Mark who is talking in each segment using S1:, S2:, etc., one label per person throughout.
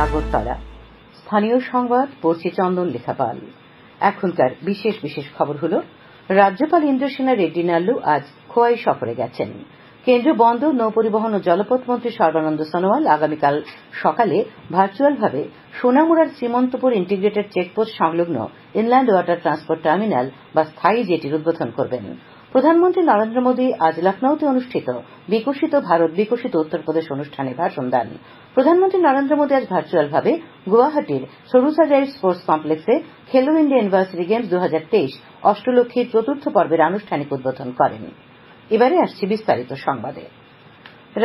S1: আগরতলা। স্থানীয় সংবাদ পড়ছি চন্দন লেখাপাল। এখনকার বিশেষ বিশেষ খবর হল, রাজ্যপাল ইন্দ্রসেনা রেড্ডি নাল্লু আজ খোয়াই সফরে গেছেন। কেন্দ্রীয় বন্দর, নৌপরিবহন ও জলপথ মন্ত্রী সর্বানন্দ সোনোয়াল আগামীকাল সকালে ভার্চুয়ালভাবে সোনামুড়ার শ্রীমন্তপুর ইন্টিগ্রেটেড চেকপোস্ট সংলগ্ন ইনল্যান্ড ওয়াটার ট্রান্সপোর্ট টার্মিনাল বা স্থায়ী জেটির উদ্বোধন করবেন। প্রধানমন্ত্রী নরেন্দ্র মোদী আজ লখনৌতে অনুষ্ঠিত বিকশিত ভারত বিকশিত উত্তরপ্রদেশ অনুষ্ঠানে ভাষণ দেন। প্রধানমন্ত্রী নরেন্দ্র মোদী আজ ভার্চুয়ালভাবে গুয়াহাটির সরুসাজাই স্পোর্টস কমপ্লেক্সে খেলো ইন্ডিয়া ইউনিভার্সিটি গেমস 2023 অষ্টলক্ষীর চতুর্থ পর্বের আনুষ্ঠানিক উদ্বোধন করেন। এবারে আসছে বিস্তারিত সংবাদে।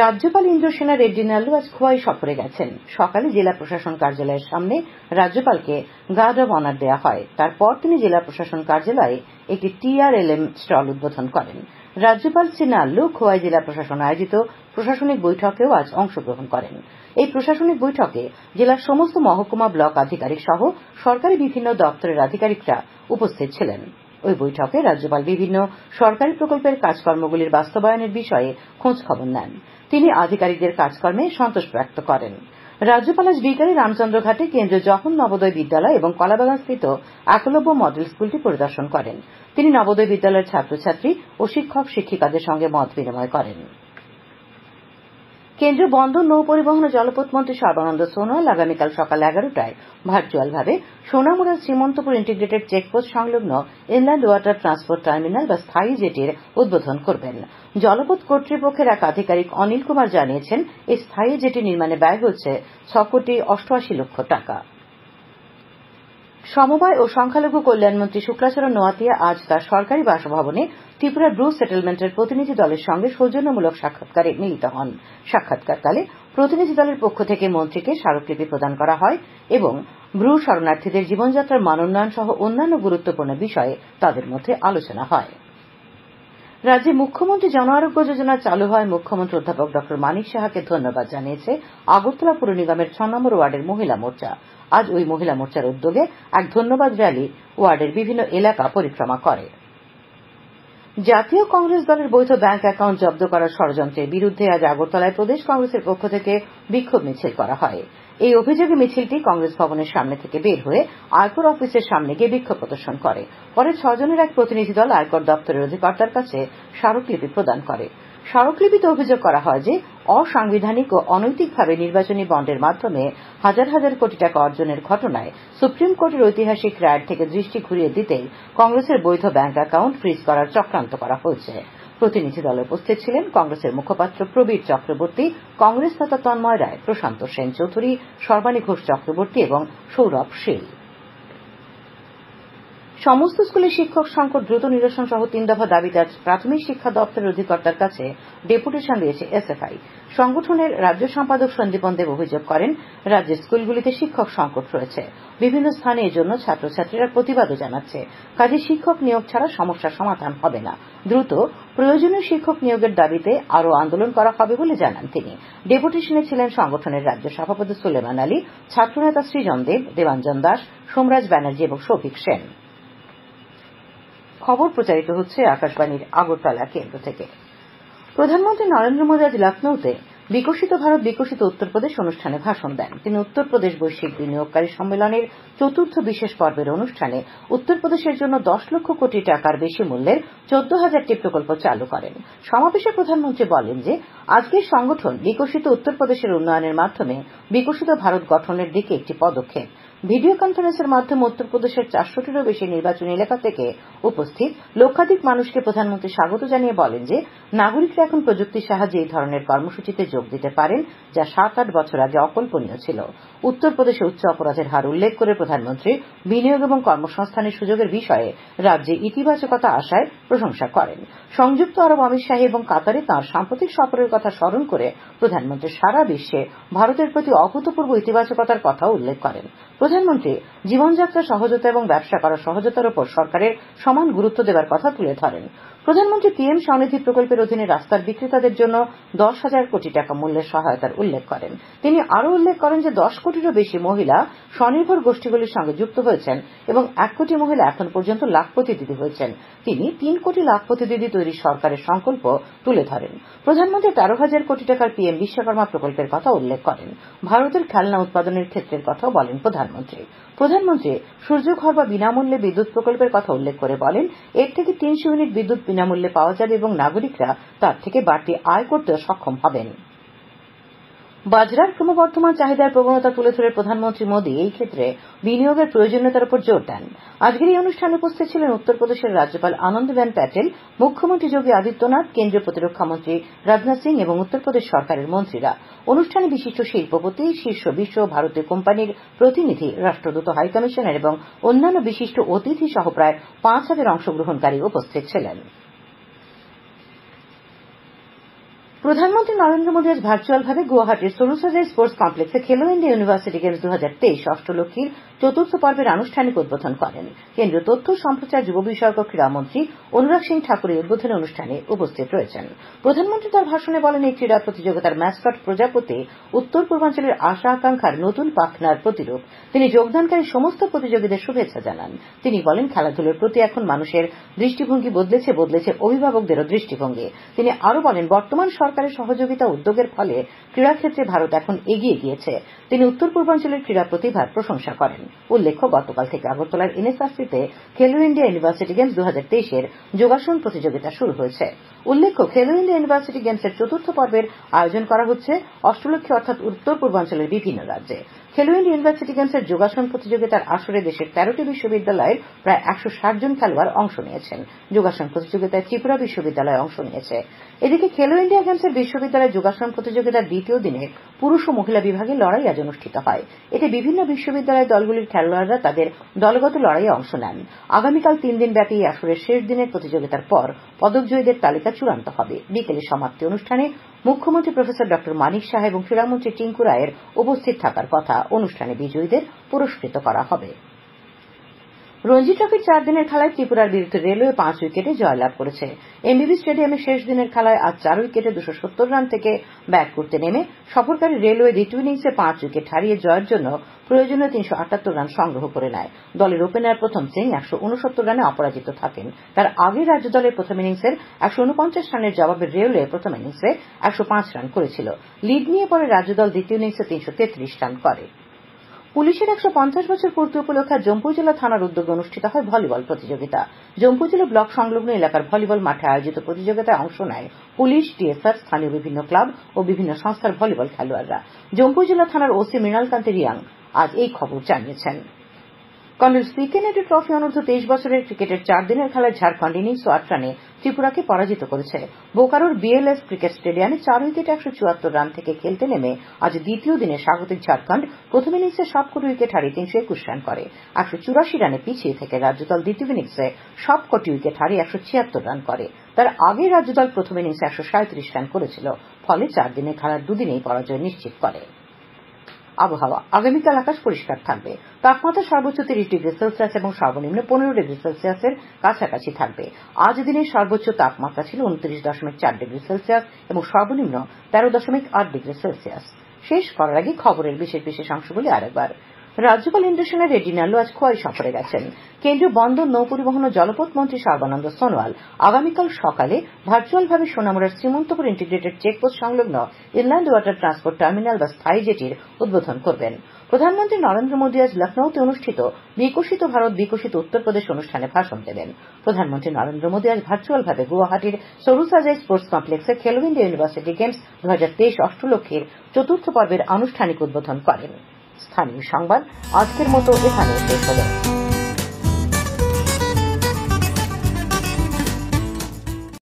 S1: রাজ্যপাল ইন্দ্রসেনা রেড্ডি নাল্লু আজ খোয়াই সফরে গেছেন। সকালে জেলা প্রশাসন কার্যালয়ের সামনে রাজ্যপালকে গার্ড অব অনার দেওয়া হয়। তারপর তিনি জেলা প্রশাসন কার্যালয়ে একটি TRLM স্টল উদ্বোধন করেন। রাজ্যপাল শ্রী নাল্লু খোয়াই জেলা প্রশাসন আয়োজিত প্রশাসনিক বৈঠকেও আজ অংশগ্রহণ করেন। এই প্রশাসনিক বৈঠকে জেলার সমস্ত মহকুমা, ব্লক আধিকারিক সহ সরকারি বিভিন্ন দপ্তরের আধিকারিকরা উপস্থিত ছিলেন। ওই বৈঠকে রাজ্যপাল বিভিন্ন সরকারি প্রকল্পের কাজকর্মগুলির বাস্তবায়নের বিষয়ে খোঁজ খবর নেন। তিনি আধিকারিকদের কাজকর্মে সন্তোষ ব্যক্ত করেন। রাজ্যপাল আজ বিকালে রামচন্দ্রঘাটে কেন্দ্রীয় জওহর নবোদয় বিদ্যালয় এবং কলাবাগানস্থিত একলব্য মডেল স্কুলটি পরিদর্শন করেন। তিনি নবোদয় বিদ্যালয়ের ছাত্রছাত্রী ও শিক্ষক শিক্ষিকাদের সঙ্গে মত বিনিময় করেন। কেন্দ্রীয় বন্দর, নৌপরিবহন ও জলপথ মন্ত্রী সর্বানন্দ সোনোয়াল আগামীকাল সকাল 11টায় ভার্চুয়ালভাবে সোনামুড়া শ্রীমন্তপুর ইন্টিগ্রেটেড চেকপোস্ট সংলগ্ন ইনল্যান্ড ওয়াটার ট্রান্সপোর্ট টার্মিনাল বা স্থায়ী জেটির উদ্বোধন করবেন। জলপথ কর্তৃপক্ষের এক আধিকারিক অনিল কুমার জানিয়েছেন, এই স্থায়ী জেটি নির্মাণে ব্যয় হচ্ছে 6,88,00,000 টাকা। সমবায় ও সংখ্যালঘু কল্যাণমন্ত্রী শুক্লাচরণ নোয়াতিয়া আজ তার সরকারি বাসভবনে ত্রিপুরা ব্রু সেটেলমেন্টের প্রতিনিধি দলের সঙ্গে সৌজন্যমূলক সাক্ষাৎকারে মিলিত হন। সাক্ষাৎকারকালে প্রতিনিধি দলের পক্ষ থেকে মন্ত্রীকে স্মারকলিপি প্রদান করা হয় এবং ব্রু শরণার্থীদের জীবনযাত্রার মান উন্নয়ন সহ অন্যান্য গুরুত্বপূর্ণ বিষয়ে তাদের মধ্যে আলোচনা হয়। রাজ্যে মুখ্যমন্ত্রী জন আরোগ্য যোজনা চালু হয় মুখ্যমন্ত্রী অধ্যাপক ড মানিক সাহাকে ধন্যবাদ জানিয়েছে আগরতলা পুর নিগমের 6 নম্বর ওয়ার্ডের মহিলা মোর্চা। আজ ওই মহিলা মোর্চার উদ্যোগে এক ধন্যবাদ র্যালি ওয়ার্ডের বিভিন্ন এলাকা পরিক্রমা করে। জাতীয় কংগ্রেস দলের বৈধ ব্যাংক অ্যাকাউন্ট জব্দ করার ষড়যন্ত্রের বিরুদ্ধে আজ আগরতলায় প্রদেশ কংগ্রেসের পক্ষ থেকে বিক্ষোভ মিছিল করা হয়। এই অভিযোগে মিছিলটি কংগ্রেস ভবনের সামনে থেকে বের হয়ে আয়কর অফিসের সামনে গিয়ে বিক্ষোভ প্রদর্শন করে। পরে 6 জনের এক প্রতিনিধি দল আয়কর দপ্তরের অধিকর্তার কাছে স্মারকলিপি প্রদান করে। স্মারকলিপিতে অভিযোগ করা হয় যে অসাংবিধানিক ও অনৈতিকভাবে নির্বাচনী বন্ডের মাধ্যমে হাজার হাজার কোটি টাকা অর্জনের ঘটনায় সুপ্রিম কোর্টের ঐতিহাসিক রায়ের থেকে দৃষ্টি ঘুরিয়ে দিতেই কংগ্রেসের বৈধ ব্যাংক অ্যাকাউন্ট ফ্রিজ করার চক্রান্ত করা হয়েছে। প্রতিনিধি দলে উপস্থিত ছিলেন কংগ্রেসের মুখপাত্র প্রবীর চক্রবর্তী, কংগ্রেস নেতা তন্ময় রায়, প্রশান্ত সেন চৌধুরী, সর্বানী ঘোষ চক্রবর্তী এবং সৌরভ শীল। সমস্ত স্কুলে শিক্ষক সংকট দ্রুত নিরসন সহ 3 দফা দাবিতে আজ প্রাথমিক শিক্ষা দপ্তরের অধিকর্তার কাছে ডেপুটেশন দিয়েছে SFI। সংগঠনের রাজ্য সম্পাদক সন্দীপন দেব অভিযোগ করেন, রাজ্যের স্কুলগুলিতে শিক্ষক সংকট রয়েছে। বিভিন্ন স্থানে এজন্য ছাত্রছাত্রীরা প্রতিবাদও জানাচ্ছে। কাজে শিক্ষক নিয়োগ ছাড়া সমস্যার সমাধান হবে না। দ্রুত প্রয়োজনীয় শিক্ষক নিয়োগের দাবিতে আরও আন্দোলন করা হবে বলে জানান তিনি। ডেপুটেশনে ছিলেন সংগঠনের রাজ্য সভাপতি সুলেমান আলী, ছাত্রনেতা সৃজন দেব, দেবাঞ্জন দাস, সোমরাজ ব্যানার্জি এবং সৌভিক সেন। খবর প্রচারিত হচ্ছে আকাশবাণীর আগরতলা কেন্দ্র থেকে। প্রধানমন্ত্রী নরেন্দ্র মোদী আজ লখনৌতে বিকশিত ভারত বিকশিত উত্তরপ্রদেশ অনুষ্ঠানে ভাষণ দেন। তিনি উত্তরপ্রদেশ বৈশ্বিক বিনিয়োগকারী সম্মেলনের চতুর্থ বিশেষ পর্বের অনুষ্ঠানে উত্তরপ্রদেশের জন্য 10 লক্ষ কোটি টাকার বেশি মূল্যের 14,000টি প্রকল্প চালু করেন। সমাবেশে প্রধানমন্ত্রী বলেন যে আজকের সংগঠন বিকশিত উত্তরপ্রদেশের উন্নয়নের মাধ্যমে বিকশিত ভারত গঠনের দিকে একটি পদক্ষেপ। ভিডিও কনফারেন্সের মাধ্যমে উত্তরপ্রদেশের 400টিরও বেশি নির্বাচনী এলাকা থেকে উপস্থিত লক্ষাধিক মানুষকে প্রধানমন্ত্রী স্বাগত জানিয়ে বলেন যে নাগরিকরা এখন প্রযুক্তির সাহায্যে এই ধরনের কর্মসূচিতে যোগ দিতে পারেন, যা 7-8 বছর আগে অকল্পনীয় ছিল। উত্তরপ্রদেশে উচ্চ অপরাধের হার উল্লেখ করে প্রধানমন্ত্রী বিনিয়োগ এবং কর্মসংস্থানের সুযোগের বিষয়ে রাজ্যে ইতিবাচকতা আসায় প্রশংসা করেন। সংযুক্ত আরব আমিরশাহী এবং কাতারে তাঁর সাম্প্রতিক সফরের কথা স্মরণ করে প্রধানমন্ত্রী সারা বিশ্বে ভারতের প্রতি অভূতপূর্ব ইতিবাচকতার কথা উল্লেখ করেন। প্রধানমন্ত্রী জীবনযাত্রা সহজতা এবং ব্যবসা করার সহজতার উপর সরকারের সমান গুরুত্ব দেওয়ার কথা তুলে ধরেন। প্রধানমন্ত্রী পিএম স্বনিধি প্রকল্পের অধীনে রাস্তার বিক্রেতাদের জন্য 10,000 কোটি টাকা মূল্যের সহায়তার উল্লেখ করেন। তিনি আরও উল্লেখ করেন যে 10 কোটিরও বেশি মহিলা স্বনির্ভর গোষ্ঠীগুলির সঙ্গে যুক্ত হয়েছেন এবং 1 কোটি মহিলা এখন পর্যন্ত লাখপতি দিদি হয়েছেন। তিনি 3 কোটি লাখপতি দিদি তৈরির সরকারের সংকল্প তুলে ধরেন। প্রধানমন্ত্রী 13,000 কোটি টাকার পিএম বিশ্বকর্মা প্রকল্পের কথা উল্লেখ করেন। ভারতের খেলনা উৎপাদনের ক্ষেত্রের কথাও বলেন প্রধানমন্ত্রী সূর্যঘর বা বিনামূল্যে বিদ্যুৎ প্রকল্পের কথা উল্লেখ করে বলেন, এর থেকে 300 ইউনিট বিদ্যুৎ বিনামূল্যে পাওয়া যাবে এবং নাগরিকরা তার থেকে বাড়তি আয় করতেও সক্ষম হবেন। বাজরার ক্রমবর্ধমান চাহিদার প্রবণতা তুলে ধরে প্রধানমন্ত্রী মোদী এই ক্ষেত্রে বিনিয়োগের প্রয়োজনীয়তার উপর জোর দেন। আজকের এই অনুষ্ঠানে উপস্থিত ছিলেন উত্তরপ্রদেশের রাজ্যপাল আনন্দীবেন প্যাটেল, মুখ্যমন্ত্রী যোগী আদিত্যনাথ, কেন্দ্রীয় প্রতিরক্ষা মন্ত্রী রাজনাথ সিং এবং উত্তরপ্রদেশ সরকারের মন্ত্রীরা। অনুষ্ঠানে বিশিষ্ট শিল্পপতি, শীর্ষ বিশ্ব ভারতীয় কোম্পানির প্রতিনিধি, রাষ্ট্রদূত, হাইকমিশনার এবং অন্যান্য বিশিষ্ট অতিথি সহ প্রায় 5,000 অংশগ্রহণকারী উপস্থিত ছিলেন। প্রধানমন্ত্রী নরেন্দ্র মোদী আজ ভার্চুয়ালভাবে গুয়াহাটির সরুসজাই স্পোর্টস কমপ্লেক্সে খেলো ইন্ডিয়া ইউনিভার্সিটি গেমস 2023 অষ্টলক্ষীর চতুর্থ পর্বের আনুষ্ঠানিক উদ্বোধন করেন। কেন্দ্রীয় তথ্য সম্প্রচার যুব বিষয়ক ও ক্রীড়ামন্ত্রী অনুরাগ সিং ঠাকুর এই উদ্বোধনী অনুষ্ঠানে উপস্থিত রয়েছেন। প্রধানমন্ত্রী তার ভাষণে বলেন, এই ক্রীড়া প্রতিযোগিতার ম্যাসকট প্রজাপতি উত্তর পূর্বাঞ্চলের আশা আকাঙ্ক্ষার নতুন পাখনার প্রতিরূপ। তিনি যোগদানকারী সমস্ত প্রতিযোগীদের শুভেচ্ছা জানান। তিনি বলেন, খেলাধুলার প্রতি এখন মানুষের দৃষ্টিভঙ্গি বদলেছে অভিভাবকদেরও দৃষ্টিভঙ্গি। তিনি আরও বলেন, বর্তমান সরকারের সহযোগিতা উদ্যোগের ফলে ক্রীড়াক্ষেত্রে ভারত এখন এগিয়ে গিয়েছে। তিনি উত্তর পূর্বাঞ্চলের ক্রীড়া প্রতিভার প্রশংসা করেন। উল্লেখ্য, গতকাল থেকে আগরতলার এনএসআরসিতে খেলো ইন্ডিয়া ইউনিভার্সিটি গেমস 2023 যোগাসন প্রতিযোগিতা শুরু হয়েছে। উল্লেখ্য, খেলো ইন্ডিয়া ইউনিভার্সিটি গেমসের চতুর্থ পর্বের আয়োজন করা হচ্ছে অষ্টলক্ষী অর্থাৎ উত্তর পূর্বাঞ্চলের বিভিন্ন রাজ্যে। খেলো ইন্ডিয়া ইউনিভার্সিটি গেমসের যোগাসন প্রতিযোগিতার আসরে দেশের 13টি বিশ্ববিদ্যালয়ের প্রায় 160 জন খেলোয়াড় অংশ নিয়েছেন। যোগাসন প্রতিযোগিতায় ত্রিপুরা বিশ্ববিদ্যালয় অংশ নিয়েছে। এদিকে খেলো ইন্ডিয়া গেমসের বিশ্ববিদ্যালয় যোগাসন প্রতিযোগিতার দ্বিতীয় দিনে পুরুষ ও মহিলা বিভাগে লড়াই আজ অনুষ্ঠিত হয়। এতে বিভিন্ন বিশ্ববিদ্যালয় দলগুলির খেলোয়াড়রা তাদের দলগত লড়াইয়ে অংশ নেন। আগামীকাল 3 দিন ব্যাপী এই আসরের শেষ দিনের প্রতিযোগিতার পর পদকজয়ীদের তালিকা চূড়ান্ত হবে। বিকেলে সমাপ্তি অনুষ্ঠানে মুখ্যমন্ত্রী প্রফেসর ড মানিক সাহা এবং ক্রীড়ামন্ত্রী টিঙ্কু রায়ের উপস্থিত থাকার কথা। অনুষ্ঠানে বিজয়ীদের পুরস্কৃত করা হবে। রঞ্জি ট্রফির 4 দিনের খেলায় ত্রিপুরার বিরুদ্ধে রেলওয়ে 5 উইকেটে জয়লাভ করেছে। এমবিবি স্টেডিয়ামে শেষ দিনের খেলায় আজ 4 উইকেটে 270 রান থেকে ব্যাট করতে নেমে সফরকারী রেলওয়ে দ্বিতীয় ইনিংসে 5 উইকেট হারিয়ে জয়ের জন্য প্রয়োজনীয় 378 রান সংগ্রহ করে নেয়। দলের ওপেনার প্রথম সিং 169 রানে অপরাজিত থাকেন। তার আগে রাজ্য দলের প্রথম ইনিংসের 149 রানের জবাবে রেলওয়ে প্রথম ইনিংসে 105 রান করেছিল। লিড নিয়ে পরে রাজ্য দল দ্বিতীয় ইনিংসে 333 রান করে। পুলিশের 150 বছর পূর্তি উপলক্ষে জম্পু জেলা থানার উদ্যোগে অনুষ্ঠিত হয় ভলিবল প্রতিযোগিতা। জম্পু জেলা ব্লক সংলগ্ন এলাকার ভলিবল মাঠে আয়োজিত প্রতিযোগিতায় অংশ নেয় পুলিশ, টিএসআর, স্থানীয় বিভিন্ন ক্লাব ও বিভিন্ন সংস্থার ভলিবল খেলোয়াড়রা। জম্পু জেলা থানার ওসি মৃণালকান্তি রিয়াং আজ এই খবর জানিয়েছেন। কর্নেল সিকে নেডু ট্রফি অনূর্ধ্ব 23 বছরের ক্রিকেটের 4 দিনের খেলায় ঝাড়খণ্ড ইনিংস 8 রানে ত্রিপুরাকে পরাজিত করেছে। বোকারোর বিএলএস ক্রিকেট স্টেডিয়ামে 4 উইকেটে 174 রান থেকে খেলতে নেমে আজ দ্বিতীয় দিনে স্বাগতিক ঝাড়খণ্ড প্রথম ইনিংসে সবকটি উইকেট হারিয়ে 321 রান করে। 184 রানে পিছিয়ে থেকে রাজ্যদল দ্বিতীয় ইনিংসে সবকটি উইকেট হারিয়ে 176 রান করে। তার আগে রাজ্যদল প্রথম ইনিংসে 137 রান করেছিল। ফলে 4 দিনের খেলার দুদিনেই পরাজয় নিশ্চিত করে। আবহাওয়া, আগামীকাল আকাশ পরিষ্কার থাকবে। তাপমাত্রা সর্বোচ্চ 30 ডিগ্রি সেলসিয়াস এবং সর্বনিম্ন 15 ডিগ্রি সেলসিয়াসের কাছাকাছি থাকবে। আজ দিনের সর্বোচ্চ তাপমাত্রা ছিল 29.4 ডিগ্রি সেলসিয়াস এবং সর্বনিম্ন 13.8 ডিগ্রি সেলসিয়াস। শেষ করার আগে খবরের বিশেষ অংশগুলি আরেকবার। রাজ্যপাল ইন্দ্রসেনা রেড্ডি নাল্লু আজ খোয়াই সফরে গেছেন। কেন্দ্রীয় বন্দর, নৌপরিবহন ও জলপথ মন্ত্রী সর্বানন্দ সোনোয়াল আগামীকাল সকালে ভার্চুয়ালভাবে সোনামুড়ার শ্রীমন্তপুর ইন্টিগ্রেটেড চেকপোস্ট সংলগ্ন ইনল্যান্ড ওয়াটার ট্রান্সপোর্ট টার্মিনাল বা স্থায়ী জেটির উদ্বোধন করবেন। প্রধানমন্ত্রী নরেন্দ্র মোদী আজ লখনৌতে অনুষ্ঠিত বিকশিত ভারত বিকশিত উত্তরপ্রদেশ অনুষ্ঠানে ভাষণ দেবেন। প্রধানমন্ত্রী নরেন্দ্র মোদী আজ ভার্চুয়ালভাবে গুয়াহাটির সরুসজাই স্পোর্টস কমপ্লেক্সে খেলো ইন্ডিয়া ইউনিভার্সিটি গেমস 2023 অষ্টলক্ষীর চতুর্থ পর্বের আনুষ্ঠানিক উদ্বোধন করেন। স্থানীয় সংবাদ আজকের মতো এখানে শেষ হলো।